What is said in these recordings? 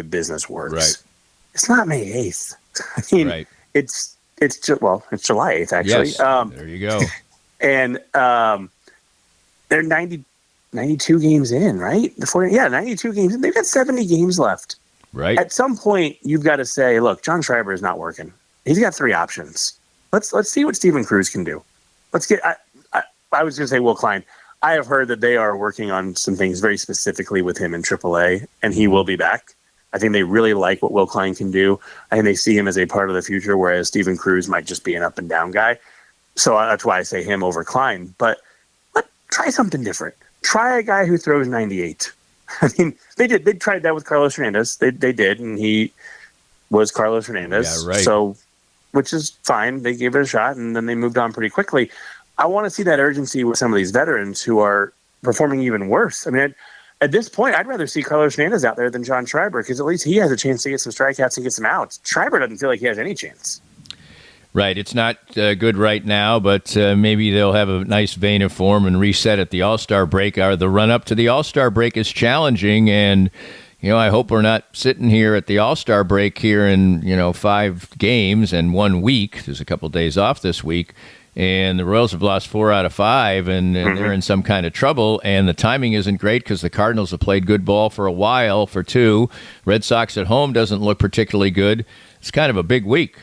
business works. Right. It's not May 8th. I mean, Right. it's it's July 8th, actually. Yes. There you go. And they're 92 games in, right? 92 games in. They've got 70 games left. Right. At some point, you've got to say, look, John Schreiber is not working. He's got 3 options. Let's see what Steven Cruz can do. I was going to say Will Klein. I have heard that they are working on some things very specifically with him in AAA, and he will be back. I think they really like what Will Klein can do. I think they see him as a part of the future, whereas Steven Cruz might just be an up-and-down guy. So that's why I say him over Klein. But try something different. Try a guy who throws 98. I mean, they did. They tried that with Carlos Hernandez. They did, and he was Carlos Hernandez. Yeah, right. So, which is fine. They gave it a shot, and then they moved on pretty quickly. I want to see that urgency with some of these veterans who are performing even worse. I mean, at this point, I'd rather see Carlos Hernandez out there than John Schreiber, because at least he has a chance to get some strikeouts and get some outs. Schreiber doesn't feel like he has any chance. Right. It's not good right now, but maybe they'll have a nice vein of form and reset at the All-Star break. The run-up to the All-Star break is challenging, and I hope we're not sitting here at the All-Star break here in 5 games and 1 week. There's a couple days off this week. And the Royals have lost 4 out of 5, and they're in some kind of trouble. And the timing isn't great because the Cardinals have played good ball for a while for 2. Red Sox at home doesn't look particularly good. It's kind of a big week.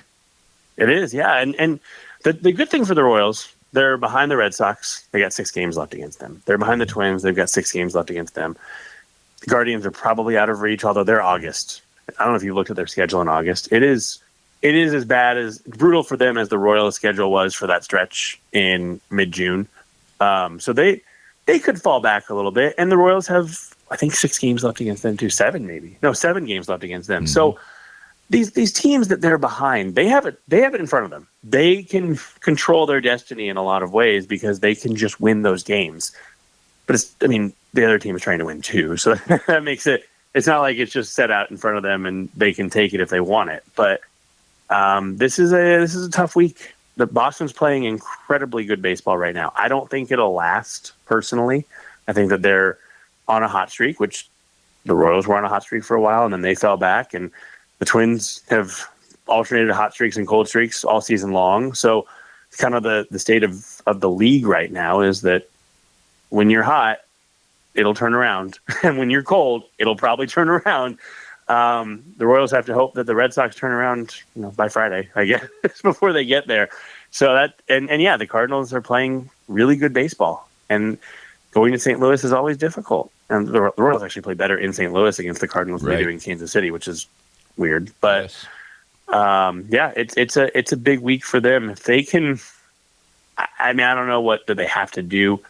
It is, yeah. And the good thing for the Royals, they're behind the Red Sox. They got 6 games left against them. They're behind the Twins. They've got 6 games left against them. The Guardians are probably out of reach, although they're August. I don't know if you looked at their schedule in August. It is as brutal for them as the Royals schedule was for that stretch in mid-June. So they could fall back a little bit. And the Royals have, I think, 6 games left against them too. 7 maybe. No, 7 games left against them. Mm-hmm. So these teams that they're behind, they have it in front of them. They can control their destiny in a lot of ways because they can just win those games. But the other team is trying to win too. So that makes it's not like it's just set out in front of them and they can take it if they want it. But this is a tough week. The Boston's playing incredibly good baseball right now. I don't think it'll last, personally. I think that they're on a hot streak, which the Royals were on a hot streak for a while, and then they fell back. And the Twins have alternated hot streaks and cold streaks all season long. So kind of the state of the league right now is that when you're hot, it'll turn around. And when you're cold, it'll probably turn around. The Royals have to hope that the Red Sox turn around, by Friday, I guess, before they get there. So the Cardinals are playing really good baseball, and going to St. Louis is always difficult. And the Royals actually play better in St. Louis against the Cardinals than they do in Kansas City, which is weird. But it's a big week for them. If they can, I don't know what do they have to do.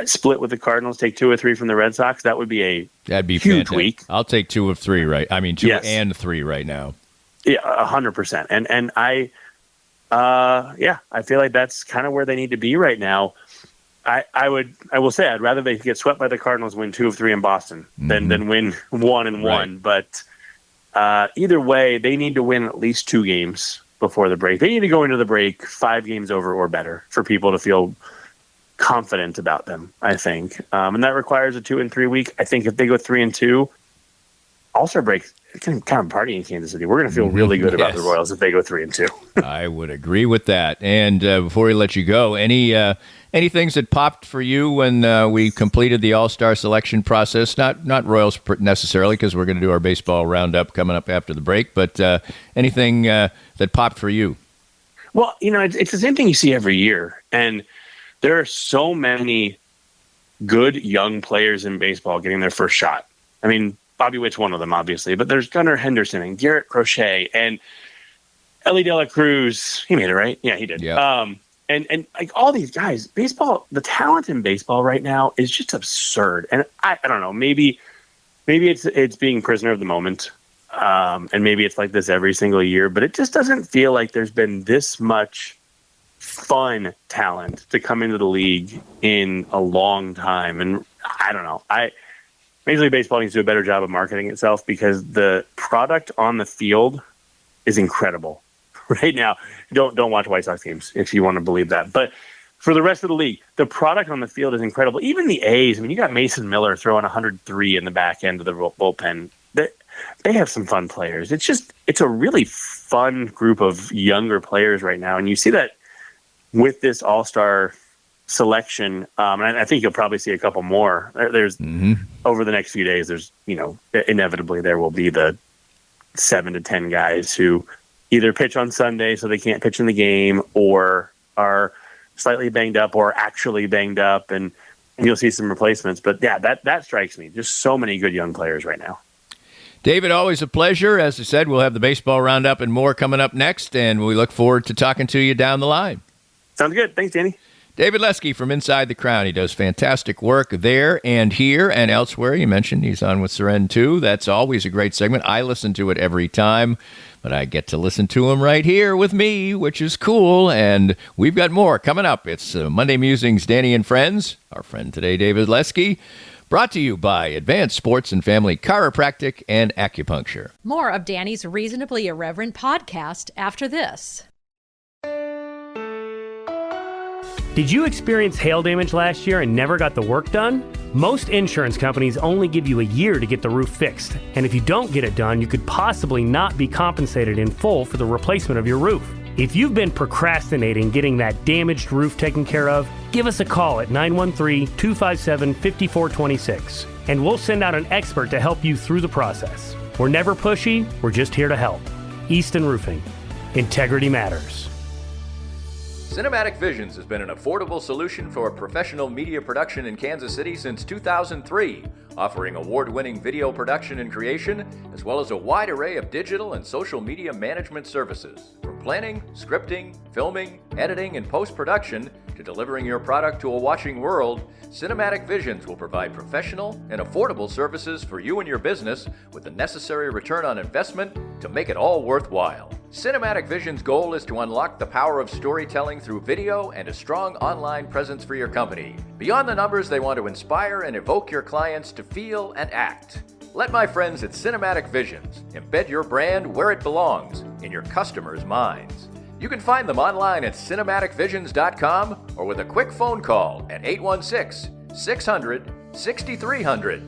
Split with the Cardinals, take 2 or 3 from the Red Sox. That'd be huge fantastic. Week. I'll take 2 of 3, right? 2 and 3 right now. Yeah, 100%. And I feel like that's kind of where they need to be right now. I will say I'd rather they get swept by the Cardinals, win 2 of 3 in Boston than win 1 and 1. But either way, they need to win at least 2 games before the break. They need to go into the break 5 games over or better for people to feel confident about them, I think. And that requires a 2 and 3 week. I think if they go 3 and 2, All-Star break, it can kind of party in Kansas City. We're going to feel really good about the Royals if they go 3 and 2. I would agree with that. And before we let you go, any things that popped for you when we completed the All-Star selection process? Not Royals necessarily, because we're going to do our baseball roundup coming up after the break, but anything that popped for you? Well, it's the same thing you see every year. And there are so many good young players in baseball getting their first shot. I mean, Bobby Witt's one of them, obviously, but there's Gunnar Henderson and Garrett Crochet and Ellie De La Cruz. He made it, right? Yeah, he did. Yeah. And like all these guys, baseball, the talent in baseball right now is just absurd. And I don't know, maybe it's being prisoner of the moment. And maybe it's like this every single year, but it just doesn't feel like there's been this much fun talent to come into the league in a long time. And I don't know. Major League Baseball needs to do a better job of marketing itself, because the product on the field is incredible right now. Don't watch White Sox games if you want to believe that. But for the rest of the league, the product on the field is incredible. Even the A's, you got Mason Miller throwing 103 in the back end of the bullpen. They have some fun players. It's a really fun group of younger players right now. And you see that with this all-star selection. And I think you'll probably see a couple more. There's over the next few days, there's, inevitably there will be the 7 to 10 guys who either pitch on Sunday so they can't pitch in the game, or are slightly banged up or actually banged up, and you'll see some replacements. But yeah, that strikes me. Just so many good young players right now. David, always a pleasure. As I said, we'll have the baseball roundup and more coming up next, and we look forward to talking to you down the line. Sounds good. Thanks, Danny. David Lesky from Inside the Crown. He does fantastic work there and here and elsewhere. You mentioned he's on with Seren too. That's always a great segment. I listen to it every time, but I get to listen to him right here with me, which is cool. And we've got more coming up. It's Monday Musings-Danny and Friends. Our friend today, David Lesky. Brought to you by Advanced Sports and Family Chiropractic and Acupuncture. More of Danny's Reasonably Irreverent podcast after this. Did you experience hail damage last year and never got the work done? Most insurance companies only give you a year to get the roof fixed. And if you don't get it done, you could possibly not be compensated in full for the replacement of your roof. If you've been procrastinating getting that damaged roof taken care of, give us a call at 913-257-5426. And we'll send out an expert to help you through the process. We're never pushy, we're just here to help. Easton Roofing. Integrity matters. Cinematic Visions has been an affordable solution for professional media production in Kansas City since 2003, offering award-winning video production and creation, as well as a wide array of digital and social media management services. From planning, scripting, filming, editing, and post-production, to delivering your product to a watching world, Cinematic Visions will provide professional and affordable services for you and your business with the necessary return on investment to make it all worthwhile. Cinematic Vision's goal is to unlock the power of storytelling through video and a strong online presence for your company. Beyond the numbers, they want to inspire and evoke your clients to feel and act. Let my friends at Cinematic Visions embed your brand where it belongs, in your customers' minds. You can find them online at cinematicvisions.com or with a quick phone call at 816-600-6300.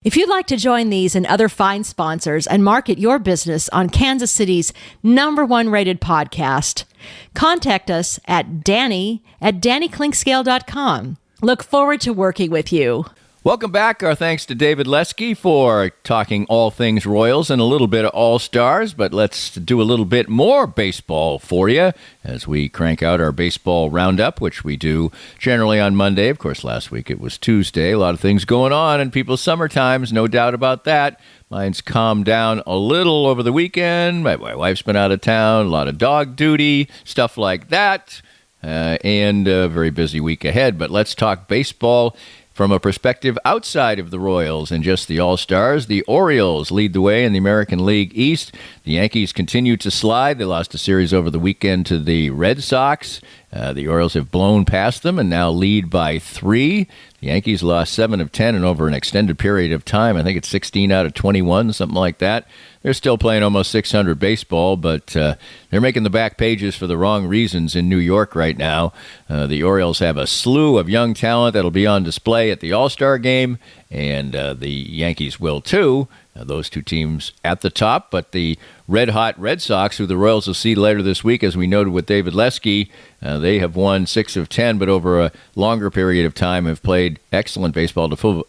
If you'd like to join these and other fine sponsors and market your business on Kansas City's #1 rated podcast, contact us at Danny@DannyKlinkscale.com. Look forward to working with you. Welcome back. Our thanks to David Lesky for talking all things Royals and a little bit of All-Stars, but let's do a little bit more baseball for you as we crank out our baseball roundup, which we do generally on Monday. Of course, last week it was Tuesday. A lot of things going on in people's summer times, no doubt about that. Mine's calmed down a little over the weekend. My wife's been out of town, a lot of dog duty, stuff like that, and a very busy week ahead. But let's talk baseball from a perspective outside of the Royals and just the All-Stars. The Orioles lead the way in the American League East. The Yankees continue to slide. They lost a series over the weekend to the Red Sox. The Orioles have blown past them and now lead by 3. The Yankees lost 7 of 10 and over an extended period of time. I think it's 16 out of 21, something like that. They're still playing almost 600 baseball, but they're making the back pages for the wrong reasons in New York right now. The Orioles have a slew of young talent that'll be on display at the All-Star game, and the Yankees will too. Those two teams at the top, but the red-hot Red Sox, who the Royals will see later this week, as we noted with David Lesky, they have won 6 of 10, but over a longer period of time have played excellent baseball to pull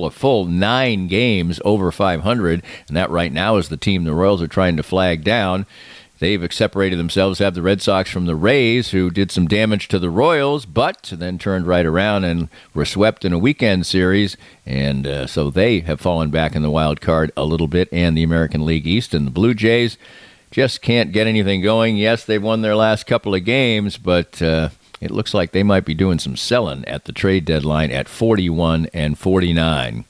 a full 9 games over 500, and that right now is the team the Royals are trying to flag down. They've separated themselves, have the Red Sox from the Rays, who did some damage to the Royals, but then turned right around and were swept in a weekend series, and so they have fallen back in the wild card a little bit, and the American League East. And the Blue Jays just can't get anything going. Yes, they've won their last couple of games, but it looks like they might be doing some selling at the trade deadline at 41 and 49.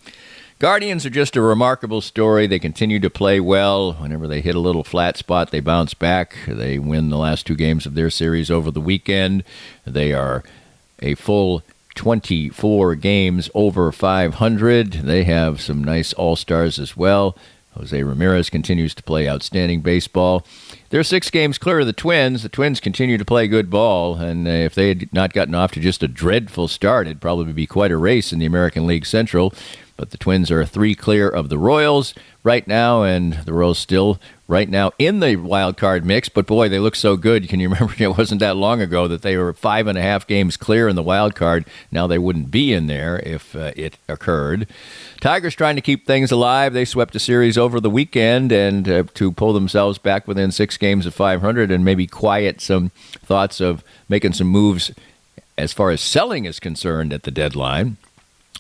Guardians are just a remarkable story. They continue to play well. Whenever they hit a little flat spot, they bounce back. They win the last 2 games of their series over the weekend. They are a full 24 games over 500. They have some nice all-stars as well. Jose Ramirez continues to play outstanding baseball. They're 6 games clear of the Twins. The Twins continue to play good ball, and if they had not gotten off to just a dreadful start, it'd probably be quite a race in the American League Central. But the Twins are 3 clear of the Royals right now, and the Royals still right now in the wild card mix. But boy, they look so good. Can you remember it wasn't that long ago that they were 5.5 games clear in the wild card? Now they wouldn't be in there if it occurred. Tigers trying to keep things alive. They swept a series over the weekend and to pull themselves back within 6 games of 500 and maybe quiet some thoughts of making some moves as far as selling is concerned at the deadline.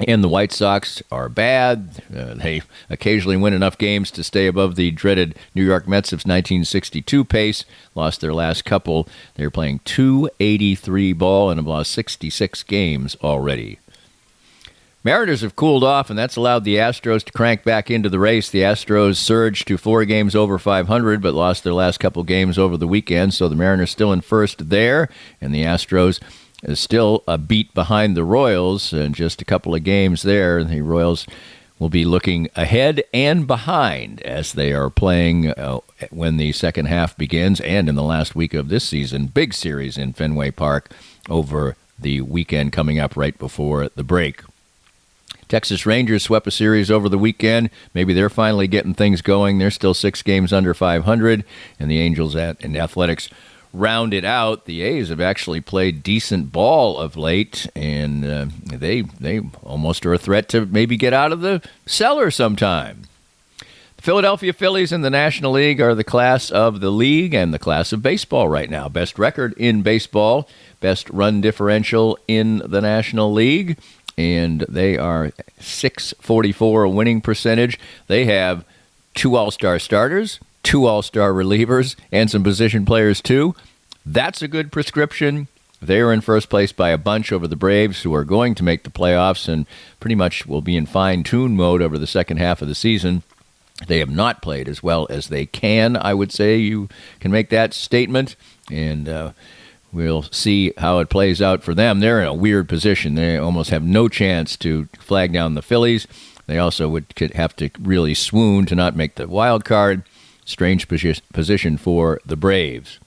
And the White Sox are bad. They occasionally win enough games to stay above the dreaded New York Mets of 1962 pace. Lost their last couple. They're playing .283 ball and have lost 66 games already. Mariners have cooled off, and that's allowed the Astros to crank back into the race. The Astros surged to 4 games over 500, but lost their last couple games over the weekend, so the Mariners still in first there, and the Astros is still a beat behind the Royals, and just a couple of games there. The Royals will be looking ahead and behind as they are playing when the second half begins, and in the last week of this season, big series in Fenway Park over the weekend coming up right before the break. Texas Rangers swept a series over the weekend. Maybe they're finally getting things going. They're still 6 games under 500, and the Angels and Athletics round it out. The A's have actually played decent ball of late, and they almost are a threat to maybe get out of the cellar sometime. The Philadelphia Phillies in the National League are the class of the league and the class of baseball right now. Best record in baseball, best run differential in the National League, and they are .644 winning percentage. They have 2 All-Star starters, 2 All-Star relievers, and some position players too. That's a good prescription. They're in first place by a bunch over the Braves, who are going to make the playoffs and pretty much will be in fine-tune mode over the second half of the season. They have not played as well as they can, I would say. You can make that statement, and we'll see how it plays out for them. They're in a weird position. They almost have no chance to flag down the Phillies. They also could have to really swoon to not make the wild card. Strange position for the Braves.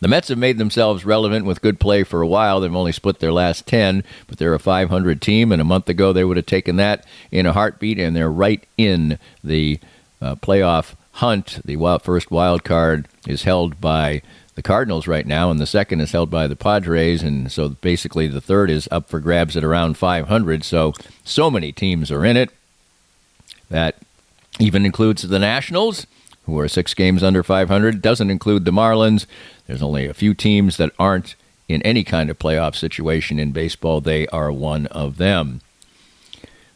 The Mets have made themselves relevant with good play for a while. They've only split their last 10, but they're a 500 team, and a month ago they would have taken that in a heartbeat, and they're right in the playoff hunt. The first wild card is held by the Cardinals right now, and the second is held by the Padres, and so basically the third is up for grabs at around 500. So many teams are in it. That even includes the Nationals, who are 6 games under 500. Doesn't include the Marlins. There's only a few teams that aren't in any kind of playoff situation in baseball. They are one of them.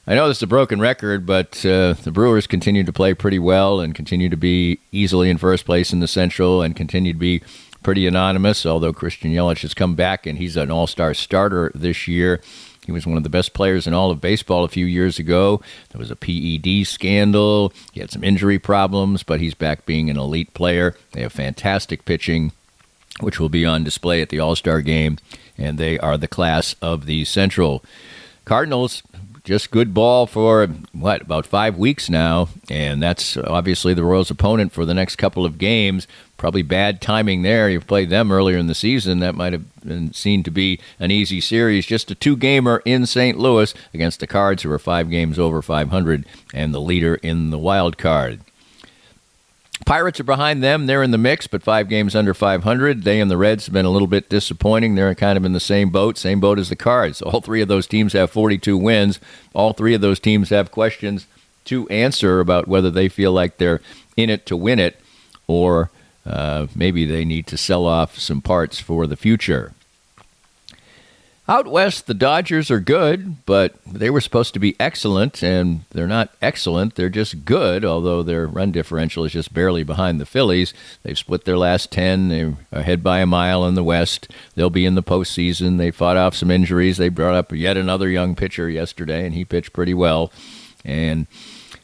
I know this is a broken record, but the Brewers continue to play pretty well and continue to be easily in first place in the Central and continue to be pretty anonymous, although Christian Yelich has come back and he's an all-star starter this year. He was one of the best players in all of baseball a few years ago. There was a PED scandal. He had some injury problems, but he's back being an elite player. They have fantastic pitching, which will be on display at the All-Star game, and they are the class of the Central. Cardinals, just good ball for, about 5 weeks now, and that's obviously the Royals' opponent for the next couple of games. Probably bad timing there. You played them earlier in the season. That might have been seen to be an easy series. Just a 2-gamer in St. Louis against the Cards, who are 5 games over 500 and the leader in the wild card. Pirates are behind them. They're in the mix, but 5 games under 500. They and the Reds have been a little bit disappointing. They're kind of in the same boat as the Cards. All 3 of those teams have 42 wins. All 3 of those teams have questions to answer about whether they feel like they're in it to win it, or maybe they need to sell off some parts for the future. Out west, the Dodgers are good, but they were supposed to be excellent, and they're not excellent. They're just good, although their run differential is just barely behind the Phillies. They've split their last 10. They're ahead by a mile in the West. They'll be in the postseason. They fought off some injuries. They brought up yet another young pitcher yesterday, and he pitched pretty well. And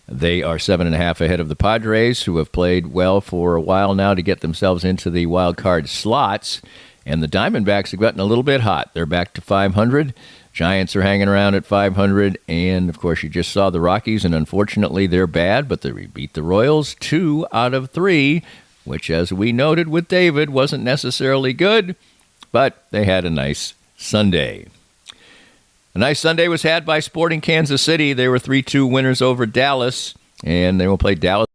they are 7.5 ahead of the Padres, who have played well for a while now to get themselves into the wild card slots. And the Diamondbacks have gotten a little bit hot. They're back to 500. Giants are hanging around at 500. And, of course, you just saw the Rockies, and unfortunately they're bad, but they beat the Royals 2 out of 3, which, as we noted with David, wasn't necessarily good, but they had a nice Sunday. A nice Sunday was had by Sporting Kansas City. They were 3-2 winners over Dallas, and they will play Dallas